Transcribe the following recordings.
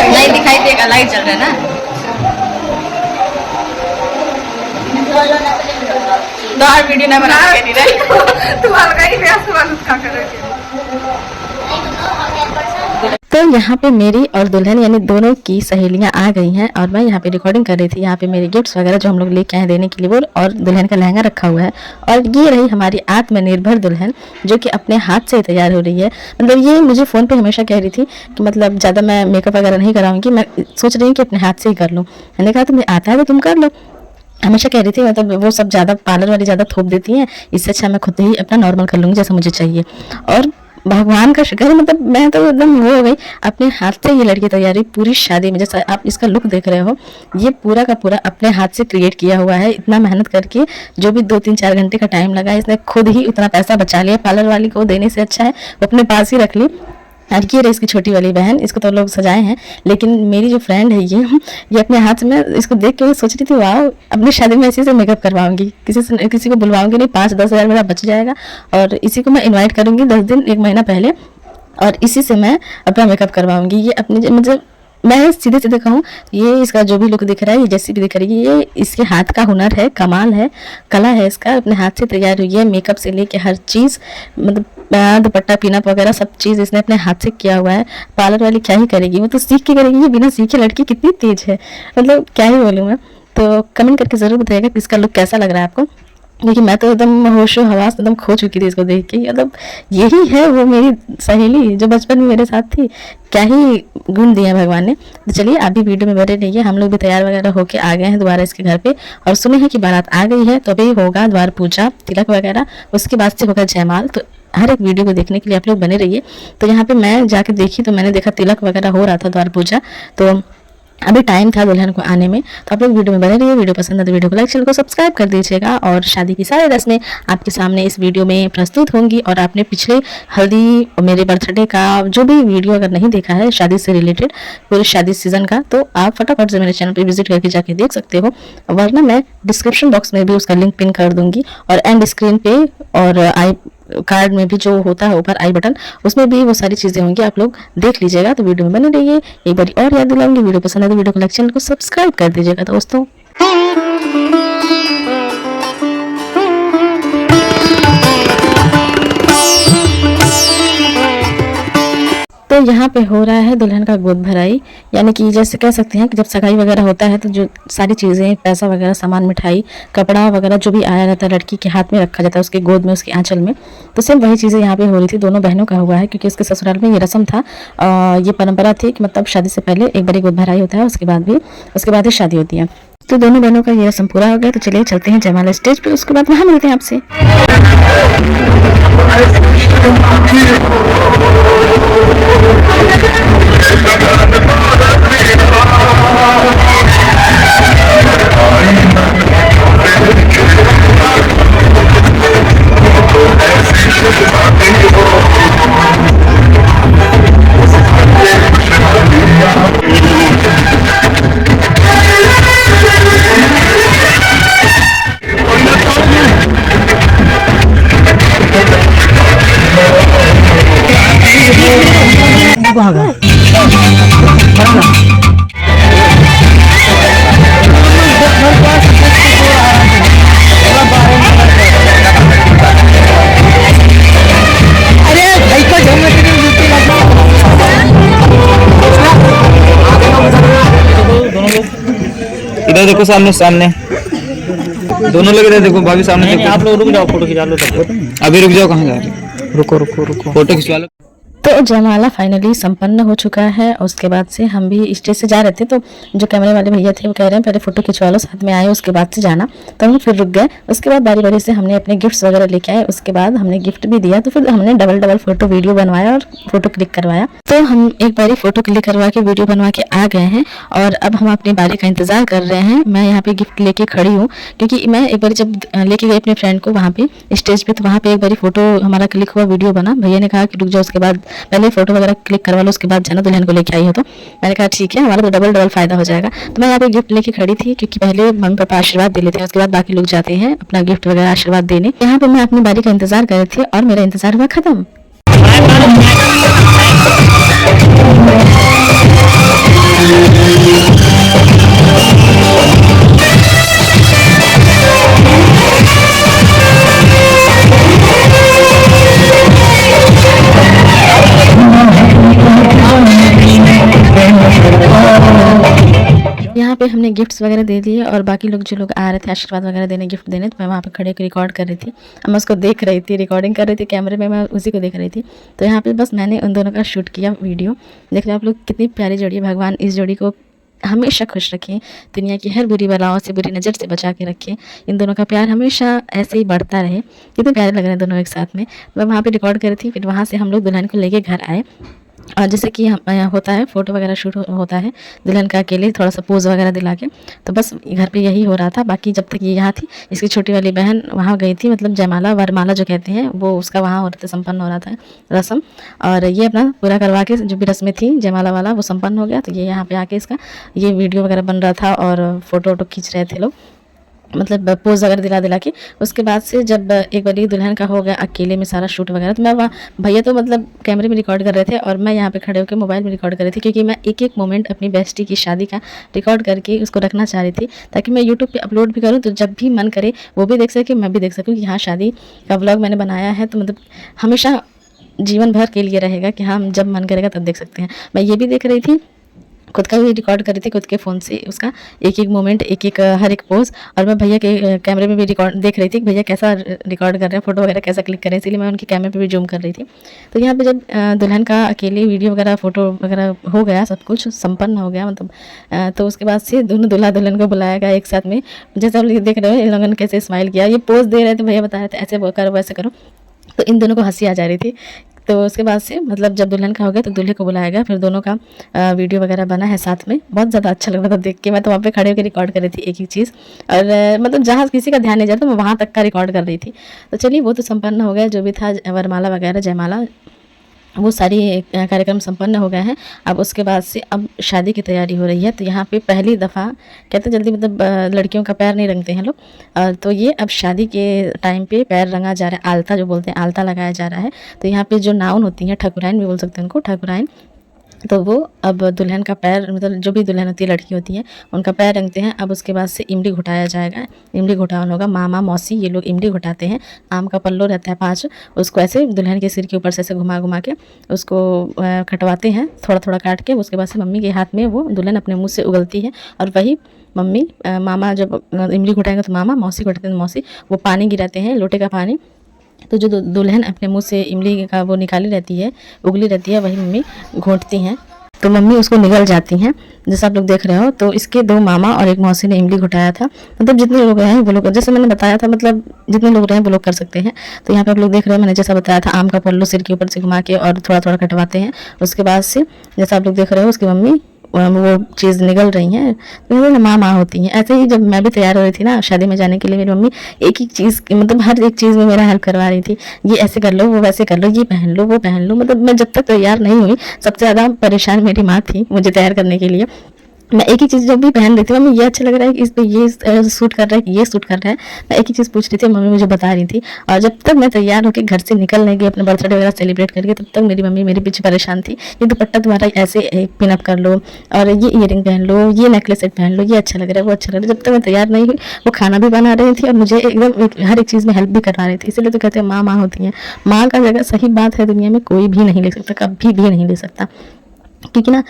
नहीं दिखाई देगा, लाइट चल रहा है ना। बाहर वीडियो ना बना के नहीं रही तुम्हारा का ही प्रयास वाला का करोगे। तो यहाँ पे मेरी और दुल्हन यानी दोनों की सहेलियां आ गई हैं और मैं यहाँ पे रिकॉर्डिंग कर रही थी। यहाँ पे मेरे गिफ्ट्स वगैरह जो हम लोग लेके आए देने के लिए, वो और दुल्हन का लहंगा रखा हुआ है। और ये रही हमारी आत्मनिर्भर दुल्हन, जो कि अपने हाथ से तैयार हो रही है। मतलब ये मुझे फ़ोन पे हमेशा कह रही थी कि मतलब ज़्यादा मैं मेकअप वगैरह नहीं कराऊंगी, मैं सोच रही हूँ कि अपने हाथ से ही कर लूँ। मैंने कहा तुम्हें आता है तो तुम कर लो। हमेशा कह रही थी मतलब वो सब ज़्यादा पार्लर वाली ज़्यादा थोप देती हैं, इससे अच्छा मैं खुद ही अपना नॉर्मल कर लूँगी जैसा मुझे चाहिए। और भगवान का शुक्र है, मतलब मैं तो एकदम वो हो गई, अपने हाथ से ये लड़की तैयारी पूरी शादी में, जैसा आप इसका लुक देख रहे हो, ये पूरा का पूरा अपने हाथ से क्रिएट किया हुआ है। इतना मेहनत करके जो भी 2-3-4 घंटे का टाइम लगा, इसने खुद ही उतना पैसा बचा लिया। पार्लर वाली को देने से अच्छा है वो अपने पास ही रख ली। और ये रही इसकी छोटी वाली बहन, इसको तो लोग सजाए हैं, लेकिन मेरी जो फ्रेंड है ये अपने हाथ से, मैं इसको देख के सोच रही थी वाह, अपनी शादी में इसी से मेकअप करवाऊंगी, किसी को बुलवाऊंगी नहीं, 5-10 हज़ार मेरा बच जाएगा। और इसी को मैं इनवाइट करूंगी 10 दिन 1 महीना पहले, और इसी से मैं अपना मेकअप करवाऊंगी। ये अपनी मतलब मैं सीधे सीधे कहूँ, ये इसका जो भी लुक दिख रहा है, ये जैसी भी दिख रही है, ये इसके हाथ का हुनर है, कमाल है, कला है इसका। अपने हाथ से तैयार हुई है, मेकअप से लेके हर चीज़, मतलब दुपट्टा पिनअप वगैरह सब चीज़ इसने अपने हाथ से किया हुआ है। पार्लर वाली क्या ही करेगी, वो तो सीख के करेगी। ये बिना सीखे लड़की कितनी तेज है, मतलब क्या ही बोलूँ मैं। तो कमेंट करके ज़रूर बताइएगा कि इसका लुक कैसा लग रहा है आपको, क्योंकि मैं तो एकदम होशो हवास एकदम खो चुकी थी इसको देख के। मतलब यही है वो मेरी सहेली जो बचपन में मेरे साथ थी। क्या ही गुण दिया भगवान ने। तो चलिए आप भी वीडियो में बने रहिए। हम लोग भी तैयार वगैरह होके आ गए हैं दोबारा इसके घर पे, और सुने हैं कि बारात आ गई है, तो अभी होगा द्वार पूजा, तिलक वगैरह, उसके बाद से होगा जयमाल। तो हर एक वीडियो को देखने के लिए आप लोग बने रहिए। तो यहाँ पे मैं जाके देखी तो मैंने देखा तिलक वगैरह हो रहा था, द्वार पूजा, तो अभी टाइम था दुल्हन को आने में। तो आप लोग वीडियो में बने रहिए। वीडियो पसंद है तो वीडियो को लाइक, चैनल को सब्सक्राइब कर दीजिएगा। और शादी की सारी रस्में आपके सामने इस वीडियो में प्रस्तुत होंगी। और आपने पिछले हल्दी और मेरे बर्थडे का जो भी वीडियो अगर नहीं देखा है शादी से रिलेटेड, पूरे शादी सीजन का, तो आप फटाफट से मेरे चैनल पर विजिट करके जाके देख सकते हो, वरना मैं डिस्क्रिप्शन बॉक्स में भी उसका लिंक पिन कर दूंगी। और एंड स्क्रीन पे और आई कार्ड में भी जो होता है ऊपर आई बटन, उसमें भी वो सारी चीज़ें होंगी, आप लोग देख लीजिएगा। तो वीडियो में बने रहिए। एक बार और याद दिलाऊंगी, वीडियो पसंद है तो वीडियो को लाइक, चैनल को सब्सक्राइब कर दीजिएगा दोस्तों। तो यहाँ पे हो रहा है दुल्हन का गोद भराई, यानी कि जैसे कह सकते हैं कि जब सगाई वगैरह होता है तो जो सारी चीज़ें, पैसा वगैरह, सामान, मिठाई, कपड़ा वगैरह जो भी आया रहता है लड़की के हाथ में रखा जाता है, उसके गोद में, उसके आंचल में। तो सिर्फ वही चीज़ें यहाँ पे हो रही थी। दोनों बहनों का हुआ है, क्योंकि उसके ससुराल में ये रस्म था, ये परंपरा थी कि मतलब शादी से पहले एक बारी गोद भराई होता है, उसके बाद ही शादी होती है। तो दोनों बहनों का ये रस्म पूरा हो गया। तो चलिए चलते हैं जयमाला स्टेज पे, उसके बाद वहाँ मिलते हैं आपसे। इधर देखो, सामने सामने दोनों लोग इधर देखो, भाभी सामने देखो। आप लोग रुक जाओ, फोटो खिंचा लो तब। अभी रुक जाओ, कहाँ जा रहे? रुको रुको रुको, फोटो खिंचवा लो। तो जयमाला फाइनली संपन्न हो चुका है। और उसके बाद से हम भी स्टेज से जा रहे थे, तो जो कैमरे वाले भैया थे वो कह रहे हैं पहले फ़ोटो खिंचवा लो, साथ में आए उसके बाद से जाना। तो हम फिर रुक गए। उसके बाद बारी बारी से हमने अपने गिफ्ट्स वगैरह लेके आए, उसके बाद हमने गिफ्ट भी दिया। तो फिर हमने डबल डबल फ़ोटो वीडियो बनवाया और फ़ोटो क्लिक करवाया। तो हम एक बारी फ़ोटो क्लिक करवा के वीडियो बनवा के आ गए हैं और अब हम अपनी बारी का इंतज़ार कर रहे हैं। मैं यहाँ पे गिफ्ट लेके खड़ी हूँ क्योंकि मैं एक बार जब लेके गई अपने फ्रेंड को वहाँ पे स्टेज पे, तो वहाँ पे एक बारी फ़ोटो हमारा क्लिक हुआ, वीडियो बना। भैया ने कहा कि रुक जाओ, उसके बाद पहले फ़ोटो वगैरह क्लिक करवा लो, उसके बाद जाना दुल्हन को लेके आई हो। तो मैंने कहा ठीक है, हमारा तो डबल डबल फ़ायदा हो जाएगा। तो मैं यहाँ पे गिफ्ट लेके खड़ी थी क्योंकि पहले मम्मी पापा आशीर्वाद दे लेते हैं, उसके बाद बाकी लोग जाते हैं अपना गिफ्ट वगैरह आशीर्वाद देने। यहाँ पे मैं अपनी बारी का इंतज़ार कर रही थी और मेरा इंतज़ार हुआ ख़त्म। यहाँ पे हमने गिफ्ट्स वगैरह दे दिए और बाकी लोग जो लोग आ रहे थे आशीर्वाद वगैरह देने, गिफ्ट देने, तो मैं वहाँ पे खड़े होकर रिकॉर्ड कर रही थी। मैं उसको देख रही थी, रिकॉर्डिंग कर रही थी कैमरे में, मैं उसी को देख रही थी। तो यहाँ पे बस मैंने उन दोनों का शूट किया वीडियो। देख रहे आप लोग कितनी प्यारी जोड़ी है। भगवान इस जोड़ी को हमेशा खुश रखें, दुनिया की हर बुरी बलाओं से, बुरी नज़र से बचा के रखें। इन दोनों का प्यार हमेशा ऐसे ही बढ़ता रहे। कितने प्यारे लग रहे हैं दोनों एक साथ में। मैं वहाँ पे रिकॉर्ड कर रही थी। फिर वहाँ से हम लोग दुल्हन को लेके घर आए और जैसे कि हम होता है फ़ोटो वगैरह शूट होता है दुल्हन का अकेले, थोड़ा सा पोज वगैरह दिला के। तो बस घर पे यही हो रहा था। बाकी जब तक ये यहाँ थी, इसकी छोटी वाली बहन वहाँ गई थी, मतलब जयमाला वरमाला जो कहते हैं वो उसका वहाँ हो रहा था, संपन्न हो रहा था रस्म। और ये अपना पूरा करवा के जो भी रस्में थी जयमाला वाला वो संपन्न हो गया। तो ये यहाँ पे आके इसका ये वीडियो वगैरह बन रहा था और फ़ोटो वोटो खींच रहे थे लोग, मतलब पोज वगैरह दिला दिला के। उसके बाद से जब एक बार दुल्हन का हो गया अकेले में सारा शूट वगैरह, तो मैं वहाँ भैया तो मतलब कैमरे में रिकॉर्ड कर रहे थे और मैं यहाँ पे खड़े होकर मोबाइल में रिकॉर्ड कर रही थी क्योंकि मैं एक एक मोमेंट अपनी बेस्टी की शादी का रिकॉर्ड करके उसको रखना चाह रही थी ताकि मैं यूट्यूब पे अपलोड भी करूँ, तो जब भी मन करे वो भी देख सके, मैं भी देख सकूँ कि हाँ शादी का व्लॉग मैंने बनाया है। तो मतलब हमेशा जीवन भर के लिए रहेगा कि हाँ जब मन करेगा तब देख सकते हैं। मैं ये भी देख रही थी, खुद का भी रिकॉर्ड कर रही थी, खुद के फ़ोन से उसका एक एक मोमेंट, एक एक हर एक पोज। और मैं भैया के कैमरे में भी रिकॉर्ड देख रही थी कि भैया कैसा रिकॉर्ड कर रहे हैं, फ़ोटो वगैरह कैसा क्लिक कर रहे हैं, इसलिए मैं उनके कैमरे पे भी जूम कर रही थी। तो यहाँ पे जब दुल्हन का अकेले वीडियो वगैरह फ़ोटो वगैरह हो गया, सब कुछ संपन्न हो गया मतलब, तो उसके बाद से दोनों दूल्हा दुल्हन को बुलाया गया एक साथ में। जैसे आप लोग देख रहे हो इन लोगों ने कैसे स्माइल किया, ये पोज दे रहे थे, भैया बता रहे थे ऐसे करो वैसे करो, तो इन दोनों को हंसी आ जा रही थी। तो उसके बाद से मतलब जब दुल्हन का हो गया तो दूल्हे को बुलाया गया, फिर दोनों का वीडियो वगैरह बना है साथ में। बहुत ज़्यादा अच्छा लग रहा था देख के। मैं तो वहाँ पे खड़े होकर रिकॉर्ड कर रही थी एक एक चीज़, और मतलब जहाँ किसी का ध्यान नहीं जाता मैं वहाँ तक का रिकॉर्ड कर रही थी। तो चलिए वो तो संपन्न हो गया, जो भी था वरमाला वगैरह जयमाला वो सारी कार्यक्रम संपन्न हो गए हैं। अब उसके बाद से अब शादी की तैयारी हो रही है। तो यहाँ पे पहली दफ़ा कहते हैं जल्दी मतलब लड़कियों का पैर नहीं रंगते हैं लोग, तो ये अब शादी के टाइम पे पैर रंगा जा रहा है, आलता जो बोलते हैं आलता लगाया जा रहा है। तो यहाँ पे जो नाउन होती हैं ठकुराइन भी बोल सकते हैं उनको, ठकुराइन, तो वो अब दुल्हन का पैर मतलब जो भी दुल्हन होती है लड़की होती है उनका पैर रंगते हैं। अब उसके बाद से इमली घुटाया जाएगा, इमली घुटावन होगा। मामा मौसी ये लोग इमली घुटाते हैं। आम का पल्लो रहता है 5, उसको ऐसे दुल्हन के सिर के ऊपर से ऐसे घुमा घुमा के उसको कटवाते हैं, थोड़ा थोड़ा काट के। उसके बाद से मम्मी के हाथ में वो दुल्हन अपने मुँह से उगलती है और वही मम्मी मामा जब इमली घुटाएंगे तो मामा, मौसी घुटाते हैं मौसी, वो पानी गिराते हैं लोटे का पानी। तो जो दुल्हन अपने मुंह से इमली का वो निकाली रहती है, उगली रहती है, वही मम्मी घोंटती हैं। तो मम्मी उसको निगल जाती हैं जैसा आप लोग देख रहे हो। तो इसके 2 मामा और एक मौसी ने इमली घुटाया था। मतलब जितने लोग हैं वो लोग, जैसे मैंने बताया था, मतलब जितने लोग रहे हैं वो लोग कर सकते हैं। तो यहाँ पे आप लोग देख रहे हो मैंने जैसा बताया था, आम का पल्लू सिर के ऊपर से घुमा के और थोड़ा थोड़ा कटवाते हैं। उसके बाद से जैसा आप लोग देख रहे हो उसकी मम्मी वो चीज़ निकल रही हैं, तो माँ होती हैं। ऐसे ही जब मैं भी तैयार हो रही थी ना शादी में जाने के लिए, मेरी मम्मी एक एक चीज़ मतलब हर एक चीज़ में मेरा हेल्प करवा रही थी। ये ऐसे कर लो, वो वैसे कर लो, ये पहन लो, वो पहन लो। मतलब मैं जब तक तैयार नहीं हुई सबसे ज़्यादा परेशान मेरी माँ थी मुझे तैयार करने के लिए। मैं एक ही चीज़ जब भी पहन रही थी, मम्मी ये अच्छा लग रहा है कि इस पे ये सूट कर रहा है कि ये सूट कर रहा है, मैं एक ही चीज़ पूछ रही थी, मम्मी मुझे बता रही थी। और जब तक मैं तैयार होकर घर से निकल नहीं गई अपने बर्थडे वगैरह सेलिब्रेट करके, तब तक मेरी मम्मी मेरे पीछे परेशान थी। ये दुपट्टा तुम्हारा ऐसे पिनअप कर लो, और ये ईयरिंग पहन लो, ये नेकलेस सेट पहन लो, ये अच्छा लग रहा है, वो अच्छा लग रहा है। जब तक मैं तैयार नहीं हुई वो खाना भी बना रही थी और मुझे एकदम हर एक चीज़ में हेल्प भी करवा रही थी। इसलिए तो कहते हैं माँ होती हैं। माँ का जगह सही बात है दुनिया में कोई भी नहीं ले सकता, कभी भी नहीं ले सकता, क्योंकि ना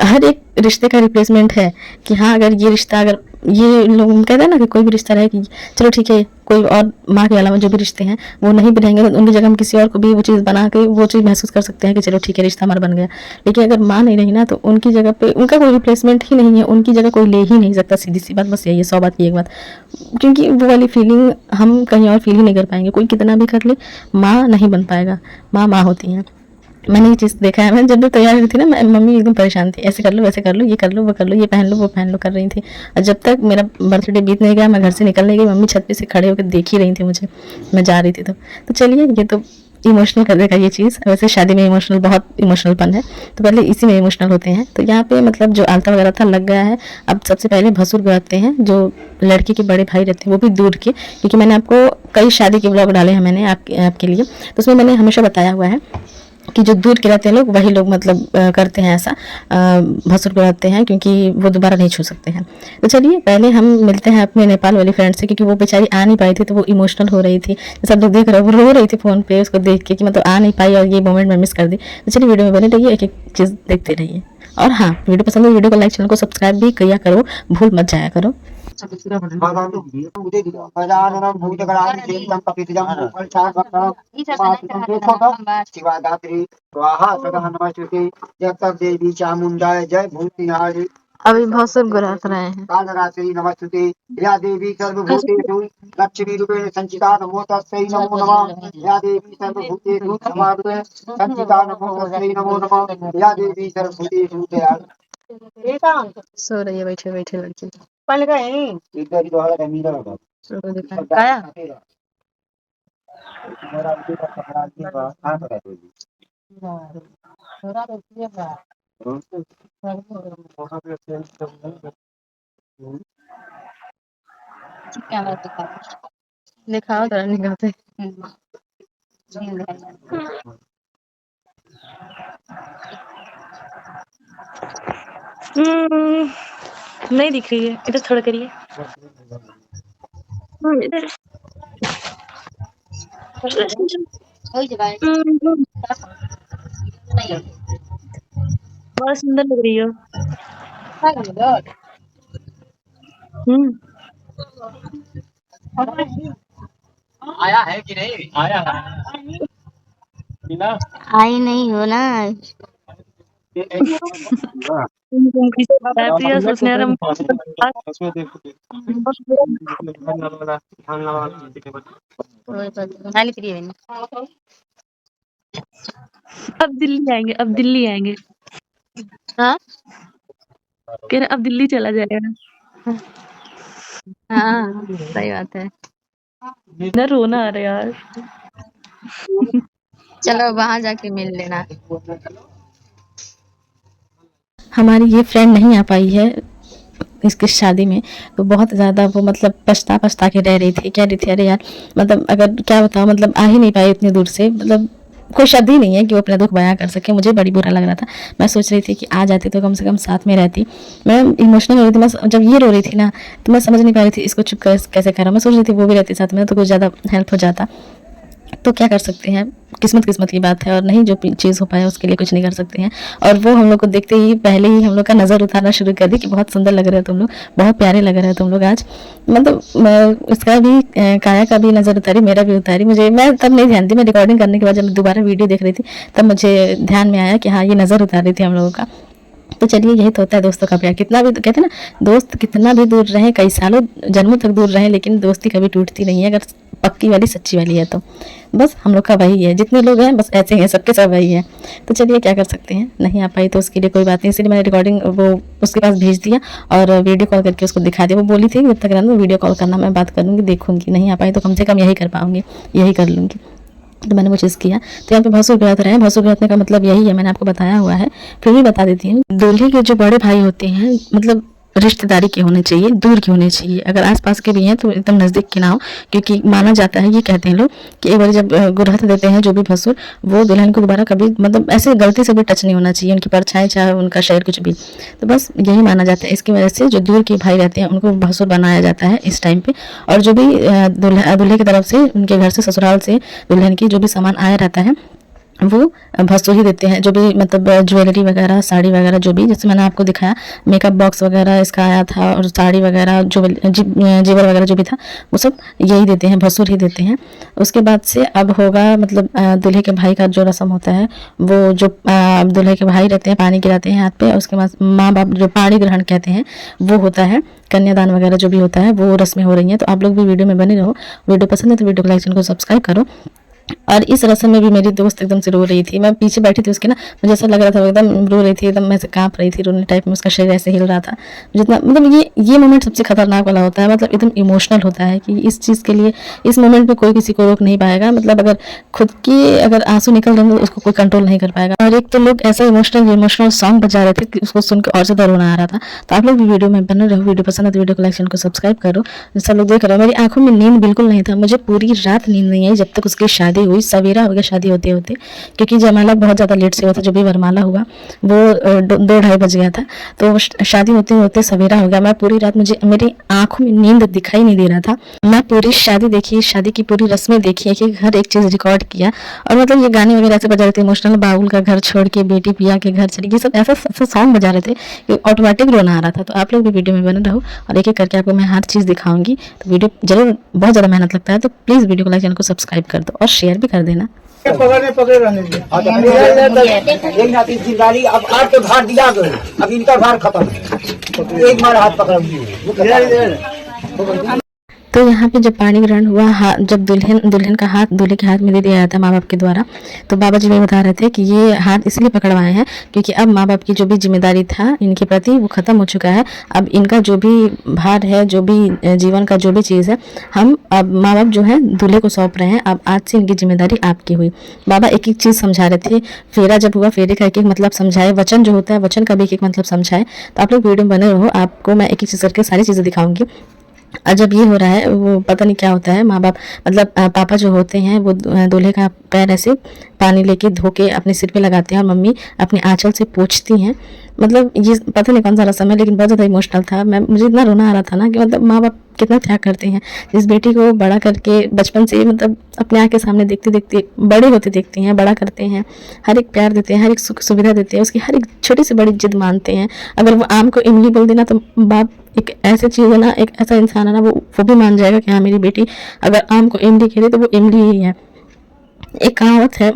हर एक रिश्ते का रिप्लेसमेंट है कि हाँ अगर ये रिश्ता अगर ये लोग कहते हैं ना कि कोई भी रिश्ता रहे कि चलो ठीक है, कोई और माँ के अलावा जो भी रिश्ते हैं वो नहीं भी रहेंगे तो उनकी जगह हम किसी और को भी वो चीज़ बना के वो चीज़ महसूस कर सकते हैं कि चलो ठीक है रिश्ता हमारा बन गया। लेकिन अगर माँ नहीं रही ना तो उनकी जगह पे उनका कोई रिप्लेसमेंट ही नहीं है, उनकी जगह कोई ले ही नहीं सकता। सीधी सी बात बस यही है, 100 बात की एक बात, क्योंकि वो वाली फीलिंग हम कहीं और फील ही नहीं कर पाएंगे। कोई कितना भी कर ले, माँ नहीं बन पाएगा। माँ माँ होती हैं। मैंने ये चीज़ देखा है। मैं जब भी तैयार हुई थी ना, मैं मम्मी एकदम परेशान थी, ऐसे कर लो वैसे कर लो, ये कर लो वो कर लो, ये पहन लो वो पहन लो कर रही थी। और जब तक मेरा बर्थडे बीत नहीं गया, मैं घर से निकल नहीं गई, मम्मी छत पे से खड़े होकर देख ही रही थी मुझे, मैं जा रही थी। तो चलिए, ये तो इमोशनल कर देगा ये चीज़। वैसे शादी में इमोशनल, बहुत इमोशनलपन है, तो पहले इसी में इमोशनल होते हैं। तो यहाँ पे मतलब जो आलता वगैरह था लग गया है। अब सबसे पहले भसुर गवाते हैं, जो लड़की के बड़े भाई रहते हैं, वो भी दूर के, क्योंकि मैंने आपको कई शादी के ब्लॉग डाले हैं मैंने आपके लिए, तो उसमें मैंने हमेशा बताया हुआ है कि जो दूर के रहते हैं लोग, वही लोग मतलब करते हैं ऐसा, भसुर को रहते हैं, क्योंकि वो दोबारा नहीं छू सकते हैं। तो चलिए पहले हम मिलते हैं अपने नेपाल वाली फ्रेंड से, क्योंकि वो बेचारी आ नहीं पाई थी, तो वो इमोशनल हो रही थी। सब लोग देख रहे, वो रो रही थी फ़ोन पे उसको देख के कि मतलब आ नहीं पाई और ये मोमेंट मैं मिस कर दी। तो चलिए वीडियो में बने रहिए, एक एक चीज़ देखते रहिए। और हाँ, वीडियो पसंद है वीडियो को लाइक, चैनल को सब्सक्राइब भी किया करो, भूल मत जाया करो। गजाननं भूतगणाधिसेवितं कपितजं भूतगणाधिसेवितं शिवादात्री स्वाहा सदा नमस्तुते। जब तक देवी चामुंडाय जय भूतिनारी। अभी भसुर गुरात रहे हैं। कालरात्रि नमस्तुते। या देवी सर्वभूतेषु लक्ष्मी रूपेण संचिता नमो तस्मै नमो नमः। या देवी सर्वभूतेषु क्षमा रूपेण संचिता नमो तस्मै नमो नमः। या देवी सर्वभूतेषु दयालु। सो रही है बैठे बैठे लड़की। पहले गए इधर ही दोहरा मीरा होगा काया मेरा उनके का कपड़ा के बाद हां बता दो जी दिखाओ जरा निगाह से। नहीं दिख रही है, इधर थोड़ा करिए। इधर बहुत सुंदर लग रही हो। आया है कि नहीं आया है बिना आई नहीं हो ना। सोचने अब दिल्ली आएंगे, अब दिल्ली आएंगे। हाँ कह रहे अब दिल्ली चला जाएगा। हाँ सही बात है। ना रोना आ रहा यार। चलो वहां जाके मिल लेना। हमारी ये फ्रेंड नहीं आ पाई है इसकी शादी में, तो बहुत ज़्यादा वो मतलब पछता के रह रही थी। कह रही थी अरे यार, मतलब अगर क्या बताओ, मतलब आ ही नहीं पाई इतनी दूर से, मतलब कोई शब्द ही नहीं है कि वो अपना दुख बयां कर सके। मुझे बड़ी बुरा लग रहा था। मैं सोच रही थी कि आ जाती तो कम से कम साथ में रहती। मैं इमोशनल हो रही थी। मैं जब ये रो रही थी ना, तो मैं समझ नहीं पा रही थी इसको चुप कैसे करा। मैं सोच रही थी वो भी रहती साथ में तो कुछ ज़्यादा हेल्प हो जाता। तो क्या कर सकते हैं, किस्मत की बात है, और नहीं जो चीज़ हो पाया उसके लिए कुछ नहीं कर सकते हैं। और वो हम लोग को देखते ही पहले ही हम लोग का नज़र उतारना शुरू कर दी कि बहुत सुंदर लग रहे हो तुम लोग, बहुत प्यारे लग रहे हो तुम लोग आज। मतलब उसका भी काया का भी नज़र उतारी, मेरा भी उतारी। मैं तब नहीं ध्यान दी, मैं रिकॉर्डिंग करने के बाद जब दोबारा वीडियो देख रही थी तब मुझे ध्यान में आया कि हाँ ये नज़र उतार रही थी हम लोगों का। तो चलिए यही तो होता है दोस्तों का प्यार। कितना भी कहते हैं ना, दोस्त कितना भी दूर रहे, कई सालों जन्मों तक दूर रहे, लेकिन दोस्ती कभी टूटती नहीं है अगर पक्की वाली सच्ची वाली है। तो बस हम लोग का वही है, जितने लोग हैं बस ऐसे हैं, सबके सब वही है। तो चलिए क्या कर सकते हैं, नहीं आ पाई तो उसके लिए कोई बात नहीं। इसलिए मैंने रिकॉर्डिंग वो उसके पास भेज दिया और वीडियो कॉल करके उसको दिखा दिया। वो बोली थी जब तक रहना वीडियो कॉल करना, मैं बात करूँगी, देखूँगी। नहीं आ पाई तो कम से कम यही कर पाऊँगी, यही कर लूँगी। तो मैंने वो चीज़ किया। तो यहाँ पे भसुर गवात रहे हैं। भसुर गवातने का मतलब यही है, मैंने आपको बताया हुआ है, फिर भी बता देती हूँ। दूल्हे के जो बड़े भाई होते हैं, मतलब रिश्तेदारी के होने चाहिए, दूर के होने चाहिए। अगर आसपास के भी हैं तो एकदम नज़दीक के ना हो, क्योंकि माना जाता है, ये कहते हैं लोग कि एक बार जब गुरहत देते हैं जो भी भसुर, वो दुल्हन को दोबारा कभी मतलब ऐसे गलती से भी टच नहीं होना चाहिए, उनकी परछाई चाहे उनका शरीर कुछ भी। तो बस यही माना जाता है। इसकी वजह से जो दूर के भाई रहते हैं उनको भसुर बनाया जाता है इस टाइम पे। और जो भी दूल्हे की तरफ से, उनके घर से, ससुराल से दुल्हन की जो भी सामान आया रहता है वो भसू ही देते हैं, जो भी मतलब ज्वेलरी वगैरह, साड़ी वगैरह, जो भी, जैसे मैंने आपको दिखाया मेकअप बॉक्स वगैरह इसका आया था, और साड़ी वगैरह जो जेवर वगैरह जो भी था वो सब यही देते हैं, भसूर ही देते हैं। उसके बाद से अब होगा मतलब दूल्हे के भाई का जो रस्म होता है, वो जो दूल्हे के भाई रहते हैं पानी गिराते हैं हाथ पे, उसके बाद माँ बाप जो पानी ग्रहण कहते हैं वो होता है, कन्यादान वगैरह जो भी होता है वो रस्में हो रही हैं। तो आप लोग भी वीडियो में बने रहो। वीडियो पसंद है तो वीडियो को लाइक, चैनल को सब्सक्राइब करो। और इस रस्म में भी मेरी दोस्त एकदम से रो रही थी, मैं पीछे बैठी थी उसके ना, मुझे ऐसा लग रहा था वो एकदम रो रही थी, एकदम मैं से कांप रही थी, रोने टाइप में उसका शरीर ऐसे हिल रहा था। जितना मतलब ये मोमेंट सबसे खतरनाक वाला होता है, मतलब एकदम इमोशनल होता है कि इस चीज़ के लिए, इस मोमेंट में कोई किसी को रोक नहीं पाएगा। मतलब अगर खुद की अगर आंसू निकल रहे हैं तो उसको कोई कंट्रोल नहीं कर पाएगा। और एक तो लोग ऐसा इमोशनल सॉन्ग बजा रहे थे कि उसको सुन के और ज़्यादा रोना आ रहा था। तो आप लोग भी वीडियो में बने रहो। वीडियो पसंद है तो वीडियो को लाइक, चैनल को सब्सक्राइब करो। सब लोग देख रहे हो, मेरी आंखों में नींद बिल्कुल नहीं था, मुझे पूरी रात नींद नहीं आई जब तक उसकी शादी हुई। सवेरा हो गया शादी होते होते, क्योंकि जयमाला बहुत ज़्यादा लेट से हुआ था, जो भी वरमाला हुआ वो 2-2:30 बज गया था, तो शादी होते होते सवेरा हो गया। मैं पूरी रात, मुझे मेरी आंखों में नींद दिखाई नहीं दे रहा था। मैं पूरी शादी देखी, शादी की पूरी रस्में देखी, कि हर एक चीज़ रिकॉर्ड किया। और मतलब ये गाने वगैरह ऐसे बजा रहे थे इमोशनल, बाबुल का घर छोड़ के बेटी पिया के घर चली, ये सब ऐसा सॉन्ग बजा रहे थे कि ऑटोमेटिक रोना आ रहा था। तो आप लोग भी वीडियो में बने रहो और एक एक करके आपको मैं हर चीज़ दिखाऊंगी। तो वीडियो जरूर, बहुत ज़्यादा मेहनत लगता है, तो प्लीज़ वीडियो को लाइक, चैनल को सब्सक्राइब कर दो और शेयर भी कर देना। पकड़े रहने दे। एक नाती जिम्मेदारी अब आपके भार दिया गए, अब इनका भार खत्म है। एक बार हाथ पकड़ तो यहाँ पे जब पानी ग्रहण हुआ, जब दुल्हन का हाथ दूल्हे के हाथ में दे दिया जाता है माँ बाप के द्वारा, तो बाबा जी ये बता रहे थे कि ये हाथ इसलिए पकड़वाए हैं क्योंकि अब माँ बाप की जो भी जिम्मेदारी था इनके प्रति वो ख़त्म हो चुका है। अब इनका जो भी भार है, जो भी जीवन का जो भी चीज़ है, हम अब माँ बाप जो है दूल्हे को सौंप रहे हैं। अब आज से इनकी जिम्मेदारी आपकी हुई। बाबा एक एक चीज़ समझा रहे थे। फेरा जब हुआ, फेरे का एक एक मतलब समझाए, वचन जो होता है वचन का भी एक एक मतलब समझाए। तो आप लोग वीडियो में बने रहो, आपको मैं एक एक चीज़ करके सारी चीज़ें दिखाऊंगी। और जब ये हो रहा है, वो पता नहीं क्या होता है, माँ बाप मतलब पापा जो होते हैं वो दूल्हे का पैर ऐसे पानी लेके धो के अपने सिर पे लगाते हैं और मम्मी अपने आंचल से पोंछती हैं। मतलब ये पता नहीं कौन सा रस्म है, लेकिन बहुत ज़्यादा इमोशनल था। मुझे इतना रोना आ रहा था ना कि मतलब माँ बाप कितना त्याग करते हैं। जिस बेटी को बड़ा करके बचपन से मतलब अपने आँख के सामने देखते देखते बड़े होते देखते हैं, बड़ा करते हैं, हर एक प्यार देते हैं, हर एक सुख सुविधा देते हैं, उसकी हर एक छोटी से बड़ी जिद मानते हैं। अगर वो आम को इमली बोल देना तो बाप एक ऐसी चीज़ है ना, एक ऐसा इंसान है ना, वो भी मान जाएगा कि हाँ मेरी बेटी अगर आम को इमली कह रही तो वो इमली ही है। एक कहावत है,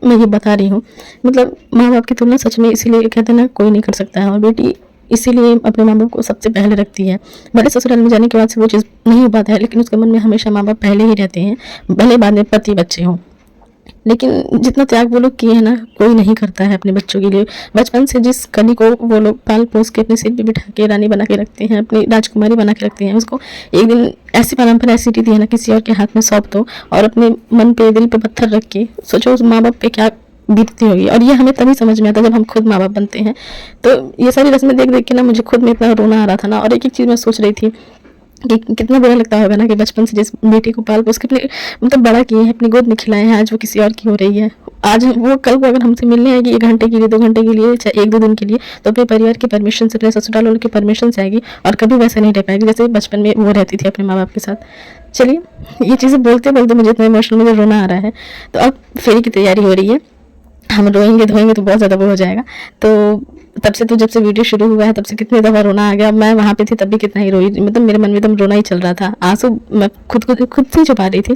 मैं ये बता रही हूँ, मतलब माँ बाप की तुलना सच में इसीलिए कहते हैं ना कोई नहीं कर सकता है, और बेटी इसीलिए अपने माँ बाप को सबसे पहले रखती है। भले ससुराल में जाने के बाद से वो चीज़ नहीं हो पाता है, लेकिन उसके मन में हमेशा माँ बाप पहले ही रहते हैं, भले बाद में पति बच्चे हों। लेकिन जितना त्याग वो लोग किए हैं ना, कोई नहीं करता है अपने बच्चों के लिए। बचपन से जिस कली को वो लोग पाल पोस के अपने सिर पे बिठा के रानी बना के रखते हैं, अपनी राजकुमारी बना के रखते हैं, उसको एक दिन ऐसी परंपरा ऐसी रीति है ना किसी और के हाथ में सौंप दो और अपने मन पे, दिल पे पत्थर रख के सोचो उस माँ बाप पे क्या बीतती होगी। और ये हमें तभी समझ में आता जब हम खुद माँ बाप बनते हैं। तो ये सारी रस्में देख देख के ना मुझे खुद में इतना रोना आ रहा था ना, और एक एक चीज़ मैं सोच रही थी कि कितना बुरा लगता होगा ना कि बचपन से जिस बेटी को पाल पोस के अपने मतलब बड़ा किए हैं, अपनी गोद में खिलाए हैं, आज वो किसी और की हो रही है। आज वो कल को अगर हमसे मिलने आएगी 1 घंटे के लिए, 2 घंटे के लिए, चाहे 1-2 दिन के लिए, तो अपने परिवार की परमिशन से, अपने ससुराल वालों की परमिशन से आएगी, और कभी वैसा नहीं रह पाएगी जैसे बचपन में वो रहती थी अपने माँ बाप के साथ। चलिए, ये चीज़ें बोलते बोलते मुझे इतना इमोशनल, मुझे रोना आ रहा है। तो अब फेरी की तैयारी हो रही है, हम रोएंगे धोएंगे तो बहुत ज़्यादा वो हो जाएगा। तो तब से, तो जब से वीडियो शुरू हुआ है तब से कितनी दफ़ा रोना आ गया। मैं वहाँ पे थी तब भी कितना ही रोई, मतलब मेरे मन में एकदम रोना ही चल रहा था। आंसू मैं खुद से छुपा रही थी।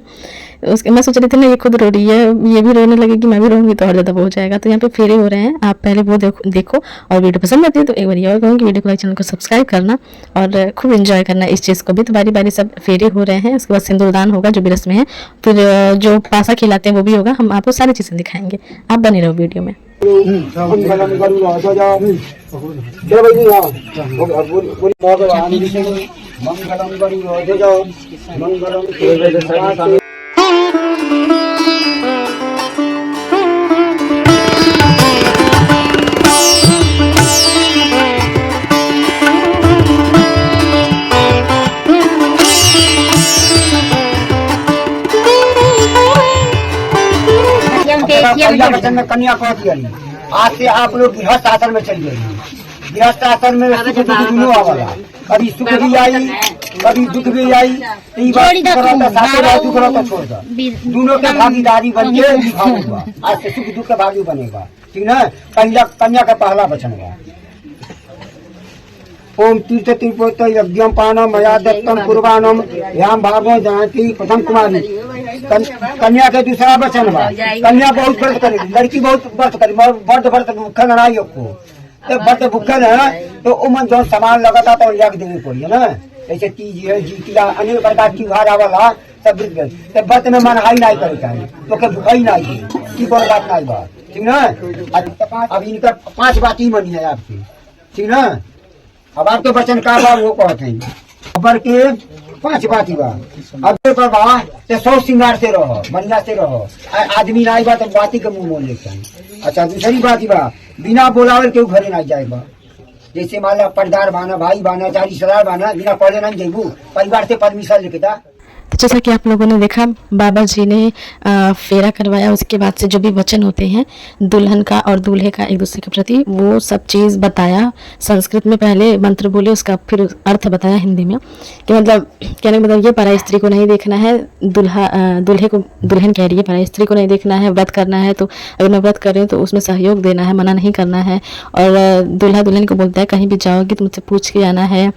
उसके मैं सोच रही थी ना ये खुद रो रही है, ये भी रोने लगेगी, मैं भी रोऊंगी तो और ज़्यादा वो हो जाएगा। तो यहाँ पे फेरे हो रहे हैं, आप पहले वो देखो और वीडियो पसंद आती है तो एक बार ये और कहूँगी वीडियो को लाइक, चैनल को सब्सक्राइब करना और खूब एंजॉय करना इस चीज़ को भी। तो बारी बारी सब फेरे हो रहे हैं, उसके बाद सिंदूरदान होगा जो भी रस्में हैं, फिर जो पासा खिलाते हैं वो भी होगा। हम आपको सारी चीज़ें दिखाएंगे, आप बने रहो वीडियो में। कन्या को दिया, आज से आप लोग गृहस्थ आश्रम में चल जाइए। गृहस्थ आश्रम में सुख वाला, कभी सुख भी आई कभी दुख भी आई ई बात करो तो साथे रह दुख रहो तो छोड़ दो दोनों के भागीदारी बन के निभाऊंगा आज से सुख दुख का भागी बनेगा ठीक ना कन्या का पहला वचन है ओम तीर्थ तिरुपत यज्ञम पानम मया दत्तम कुर्बानम याम भागो जानती प्रथम कुमारी कन्या के दूसरा वचन बा कन्या बहुत व्रत करेगी लड़की बहुत व्रत करेगी व्रत भूखल ना को तो व्रत भूखल है तो उमन जो सामान लगाता तो लिया के देने पड़ी है ना जैसे तीज है जीतिया अनेक प्रकार की त्योहार आवला सब तो व्रत में मन हाई नहीं करे चाहिए तो के भूखाई नहीं की कोई बात नहीं बा ठीक ना अब इनका 5 बात ही मनी है आपकी ठीक ना अब आपके वचन का बा वो कहते हैं खबर के 5 बात ही बा अब पर बा ते 100 श्रृंगार से रहो बढ़िया से रहो आदमी नहीं बा तो बाती के मुंह मोल लेते हैं अच्छा दूसरी बात ही बा बिना बोलावे के घरे नहीं जाए बा जैसे मान लो पर्दार बाना भाई बाना चार रिश्तेदार बाना बिना पढ़े नहीं जेबू परिवार से परमिशन लेके दा तो जैसा कि आप लोगों ने देखा बाबा जी ने फेरा करवाया उसके बाद से जो भी वचन होते हैं दुल्हन का और दूल्हे का एक दूसरे के प्रति वो सब चीज़ बताया संस्कृत में पहले मंत्र बोले उसका फिर अर्थ बताया हिंदी में कि मतलब कहने का मतलब ये पराई स्त्री को नहीं देखना है दूल्हे को दुल्हन कह रही है पराई स्त्री को नहीं देखना है व्रत करना है तो अगर मैं व्रत कर रही हूँ तो उसमें सहयोग देना है मना नहीं करना है और दूल्हा दुल्हन को बोलता है कहीं भी जाओगी तो मुझसे पूछ के आना है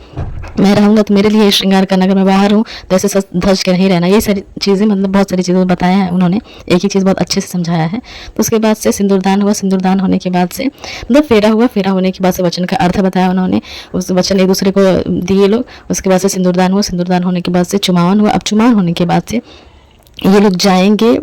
मैं रहूँगा तो मेरे लिए श्रृंगार करना अगर मैं बाहर हूँ तो ऐसे धज के नहीं रहना ये सारी चीज़ें मतलब बहुत सारी चीज़ें बताया है उन्होंने एक ही चीज़ बहुत अच्छे से समझाया है। तो उसके बाद से सिंदूरदान हुआ सिंदूरदान होने के बाद से मतलब फेरा हुआ फेरा होने के बाद से वचन का अर्थ बताया उन्होंने उस वचन एक दूसरे को दिए लोग उसके बाद से सिंदूरदान हुआ सिंदूरदान होने के बाद से चुमावन हुआ अब चुमावन होने के बाद से ये लोग जाएंगे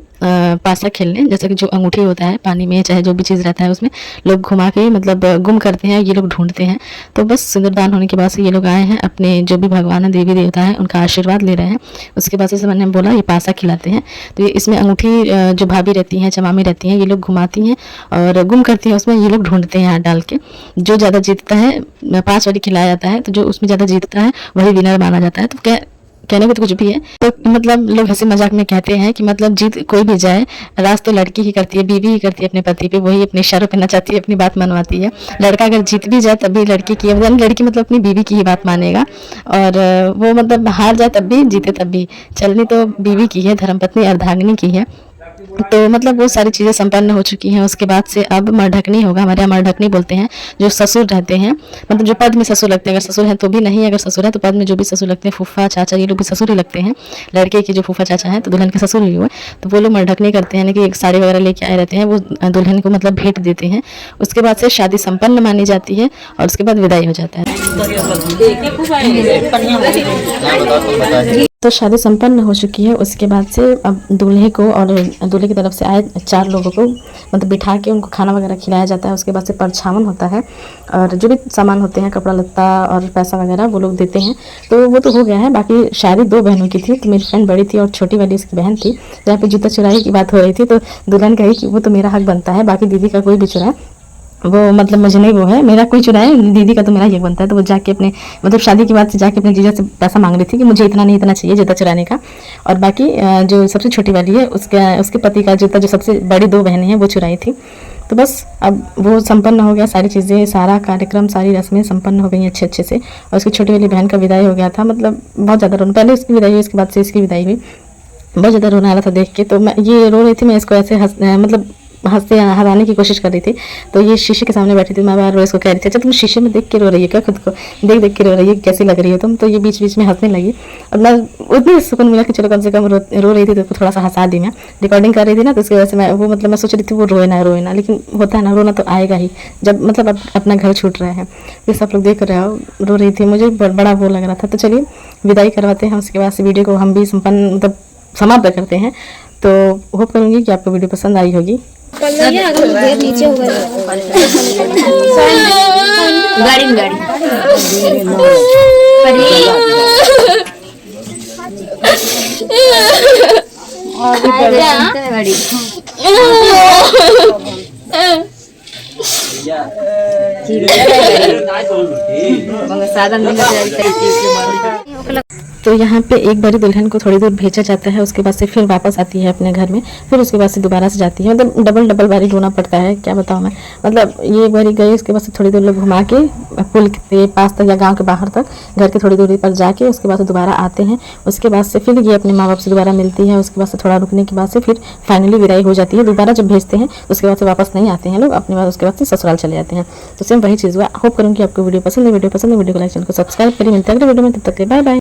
पासा खेलने जैसे कि जो अंगूठी होता है पानी में चाहे जो भी चीज़ रहता है उसमें लोग घुमा के मतलब गुम करते हैं ये लोग ढूंढते हैं। तो बस सिंदूरदान होने के बाद से ये लोग आए हैं अपने जो भी भगवान है देवी देवता है उनका आशीर्वाद ले रहे हैं। उसके बाद से मैंने बोला ये पासा खिलाते हैं तो ये इसमें अंगूठी जो भाभी रहती हैं चमामी रहती हैं ये लोग घुमाती हैं और गुम करती हैं उसमें ये लोग ढूंढते हैं हाथ डाल के जो ज़्यादा जीतता है 5 वाली खिलाया जाता है तो जो उसमें ज़्यादा जीतता है वही विनर माना जाता है। तो क्या कहने को तो कुछ भी है तो मतलब लोग हंसी मजाक में कहते हैं कि मतलब जीत कोई भी जाए राज तो लड़की ही करती है बीवी ही करती है अपने पति पे वही अपने इशारों पे नचाती है अपनी बात मनवाती है। लड़का अगर जीत भी जाए तभी लड़की की लड़की मतलब अपनी बीवी की ही बात मानेगा और वो मतलब हार जाए तब भी जीते तब भी चलनी तो बीवी की है धर्मपत्नी अर्धांगिनी की है। तो मतलब वो सारी चीज़ें संपन्न हो चुकी हैं। उसके बाद से अब मरढकनी होगा हमारे यहाँ मरढकनी बोलते हैं जो ससुर रहते हैं मतलब जो पद में ससुर लगते हैं अगर ससुर हैं तो भी नहीं अगर ससुर है तो पद में जो भी ससुर लगते हैं फूफा चाचा ये लोग भी ससुर ही लगते हैं लड़के के जो फूफा चाचा हैं तो दुल्हन के ससुर ही हुए तो वो लोग मरढकनी करते हैं कि एक साड़ी वगैरह लेके आए रहते हैं वो दुल्हन को मतलब भेंट देते हैं। उसके बाद से शादी संपन्न मानी जाती है और उसके बाद विदाई हो जाता है। तो शादी संपन्न हो चुकी है। उसके बाद से अब दूल्हे को और दूल्हे की तरफ से आए 4 लोगों को मतलब बिठा के उनको खाना वगैरह खिलाया जाता है। उसके बाद से परछावन होता है और जो भी सामान होते हैं कपड़ा लत्ता और पैसा वगैरह वो लोग देते हैं। तो वो तो हो गया है। बाकी शादी 2 बहनों की थी तो मेरी फ्रेंड बड़ी थी और छोटी वाली इसकी बहन थी। जहाँ पे जूता चुराई की बात हो रही थी तो दुल्हन कही कि वो तो मेरा हक बनता है बाकी दीदी का कोई भी चुराए वो मतलब मुझे नहीं वो है मेरा कोई चुराए दीदी का तो मेरा ये बनता है। तो वो जाके अपने मतलब शादी के बाद से जाके अपने जीजा से पैसा मांग रही थी कि मुझे इतना नहीं इतना चाहिए जूता चुराने का। और बाकी जो सबसे छोटी वाली है उसके पति का जूता जो सबसे बड़ी 2 बहनें हैं वो चुराई थी। तो बस अब वो संपन्न हो गया सारी चीज़ें सारा कार्यक्रम सारी रस्में संपन्न हो गई अच्छे से। और उसकी छोटी वाली बहन का विदाई हो गया था मतलब बहुत ज़्यादा रोना पहले उसकी विदाई हुई उसके बाद से इसकी विदाई हुई बहुत ज़्यादा रोना आ रहा था देख के। तो मैं ये रो रही थी मैं इसको ऐसे मतलब हंसते हराने की कोशिश कर रही थी। तो ये शीशे के सामने बैठी थी मैं बार इसको कह रही थी अच्छा तुम शीशे में देख के रो रही है क्या खुद को देख के रो रही है कैसी लग रही है तुम। तो ये बीच बीच में हंसने लगी और मैं उतनी सुकून मिला कि चलो कम से कम रो रही थी तो थोड़ा सा हंसा दी। मैं रिकॉर्डिंग कर रही थी ना तो उसकी वजह से मैं वो मतलब मैं सोच रही थी वो रोए ना लेकिन होता है ना रोना तो आएगा ही जब मतलब अपना घर छूट रहा है। ये सब लोग देख रहे हो रो रही थी मुझे बड़ा वो लग रहा था। तो चलिए विदाई करवाते हैं उसके बाद से वीडियो को हम भी संपन्न मतलब समाप्त करते हैं। तो होप करूँगी कि आपको वीडियो पसंद आई होगी। नीचे हो तो यहाँ पे एक बारी दुल्हन को थोड़ी दूर भेजा जाता है, उसके बाद से फिर वापस आती है अपने घर में, फिर उसके बाद से दोबारा से जाती है। मतलब डबल बारी ढूंढना पड़ता है, क्या बताऊँ मैं। मतलब ये एक बारी गई, उसके बाद से थोड़ी दूर लोग घुमा के पुल के पास तक या गांव के बाहर तक घर की थोड़ी दूरी पर जाके उसके बाद से दोबारा आते हैं। उसके बाद से फिर ये अपने माँ बाप से दोबारा मिलती है। उसके बाद से थोड़ा रुकने के बाद से फिर फाइनली विदाई हो जाती है। दोबारा जब भेजते हैं उसके बाद से वापस नहीं आते हैं लोग, अपने बाद उसके बाद से ससुराल चले जाते हैं। तो सेम वही चीज़ हुआ। होप करूँगी आपको वीडियो पसंद है। वीडियो को लाइक, चैनल को सब्सक्राइब करिए। मिलते हैं अगले वीडियो में, तब तक के बाय बाय।